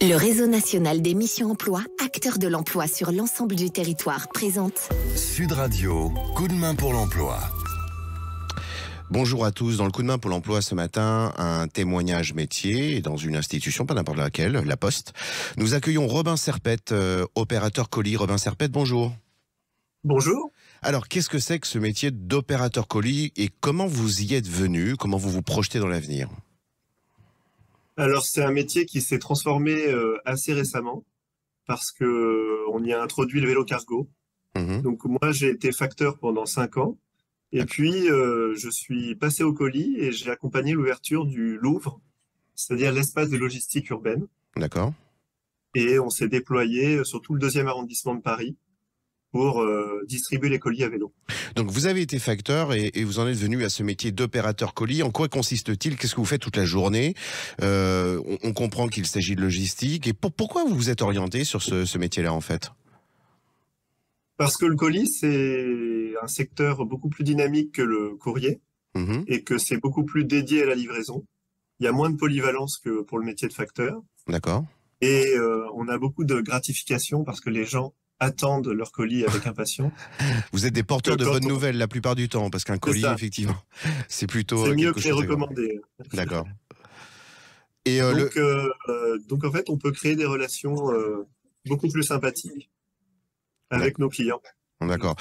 Le réseau national des missions emploi, acteur de l'emploi sur l'ensemble du territoire, présente Sud Radio, coup de main pour l'emploi. Bonjour à tous. Dans le coup de main pour l'emploi ce matin, un témoignage métier dans une institution, pas n'importe laquelle, la Poste. Nous accueillons Robin Serpette, opérateur colis. Robin Serpette, bonjour. Bonjour. Alors, qu'est-ce que c'est que ce métier d'opérateur colis et comment vous y êtes venu? Comment vous vous projetez dans l'avenir? Alors, c'est un métier qui s'est transformé assez récemment parce que on y a introduit le vélo cargo. Donc, moi, j'ai été facteur pendant 5 ans. Et puis, je suis passé au colis et j'ai accompagné l'ouverture du Louvre, c'est-à-dire l'espace de logistique urbaine. D'accord. Et on s'est déployé sur tout le 2e arrondissement de Paris pour distribuer les colis à vélo. Donc vous avez été facteur et vous en êtes venu à ce métier d'opérateur colis. En quoi consiste-t-il? Qu'est-ce que vous faites toute la journée? On comprend qu'il s'agit de logistique. Et pourquoi vous vous êtes orienté sur ce métier-là en fait? Parce que le colis, c'est un secteur beaucoup plus dynamique que le courrier et que c'est beaucoup plus dédié à la livraison. Il y a moins de polyvalence que pour le métier de facteur. D'accord. Et on a beaucoup de gratification parce que les gens attendent leur colis avec impatience. Vous êtes des porteurs de bonnes nouvelles la plupart du temps, parce qu'un colis, effectivement, c'est plutôt... C'est mieux que les recommandés. D'accord. Et donc en fait, on peut créer des relations beaucoup plus sympathiques avec nos clients. D'accord.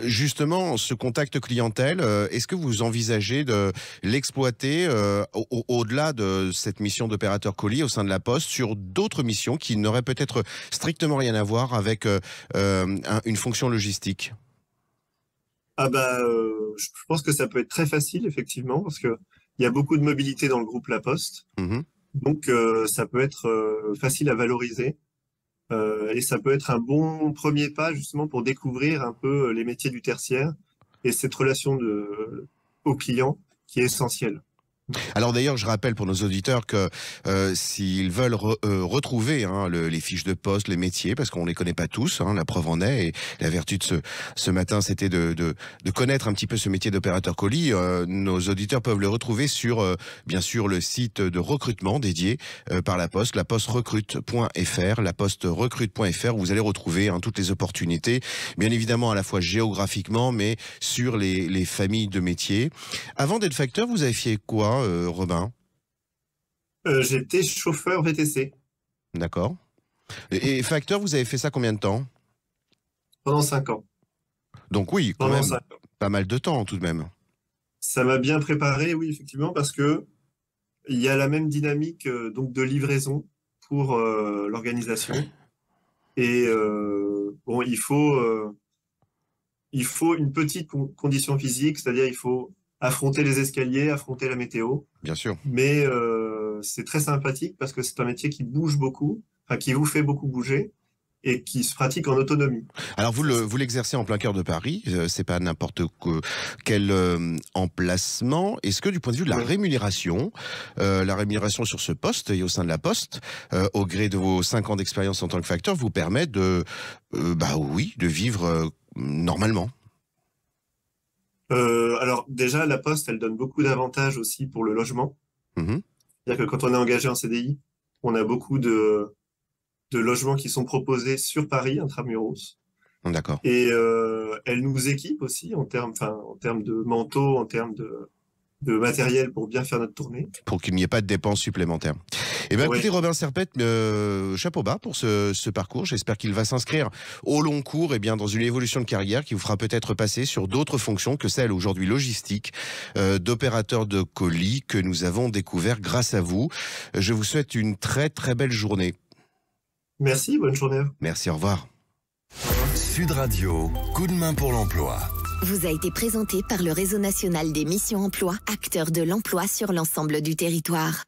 Justement, ce contact clientèle, est-ce que vous envisagez de l'exploiter au-delà de cette mission d'opérateur colis au sein de la Poste sur d'autres missions qui n'auraient peut-être strictement rien à voir avec une fonction logistique? Je pense que ça peut être très facile, effectivement, parce que il y a beaucoup de mobilité dans le groupe La Poste. Donc, ça peut être facile à valoriser. Et ça peut être un bon premier pas justement pour découvrir un peu les métiers du tertiaire et cette relation au client qui est essentielle. Alors d'ailleurs, je rappelle pour nos auditeurs que s'ils veulent retrouver les fiches de poste, les métiers, parce qu'on les connaît pas tous, la preuve en est, et la vertu de ce matin, c'était de connaître un petit peu ce métier d'opérateur colis. Nos auditeurs peuvent le retrouver sur, bien sûr, le site de recrutement dédié par la Poste, laposterecrute.fr, laposterecrute.fr, où vous allez retrouver toutes les opportunités, bien évidemment à la fois géographiquement, mais sur les familles de métiers. Avant d'être facteur, vous avez fait quoi, Robin? J'étais chauffeur VTC. D'accord. Et facteur, vous avez fait ça combien de temps? Pendant 5 ans. Donc oui, quand même, pas mal de temps tout de même. Ça m'a bien préparé, oui, effectivement, parce que il y a la même dynamique donc de livraison pour l'organisation. Et bon, il faut une petite condition physique, c'est-à-dire il faut affronter les escaliers, affronter la météo. Bien sûr. Mais c'est très sympathique parce que c'est un métier qui bouge beaucoup, qui vous fait beaucoup bouger et qui se pratique en autonomie. Alors vous l'exercez en plein cœur de Paris, c'est pas n'importe quel emplacement. Est-ce que du point de vue de la rémunération sur ce poste et au sein de la Poste, au gré de vos 5 ans d'expérience en tant que facteur, vous permet de vivre normalement? Alors déjà, la Poste, elle donne beaucoup d'avantages aussi pour le logement. C'est-à-dire que quand on est engagé en CDI, on a beaucoup de logements qui sont proposés sur Paris, intramuros. D'accord. Et elle nous équipe aussi en termes de manteaux, en termes de matériel pour bien faire notre tournée. Pour qu'il n'y ait pas de dépenses supplémentaires. Eh bien, écoutez, Robin Serpette, chapeau bas pour ce parcours. J'espère qu'il va s'inscrire au long cours dans une évolution de carrière qui vous fera peut-être passer sur d'autres fonctions que celle aujourd'hui logistique d'opérateur de colis que nous avons découvert grâce à vous. Je vous souhaite une très très belle journée. Merci, bonne journée. Merci, au revoir. Sud Radio, coup de main pour l'emploi. Vous a été présenté par le réseau national des missions emploi, acteur de l'emploi sur l'ensemble du territoire.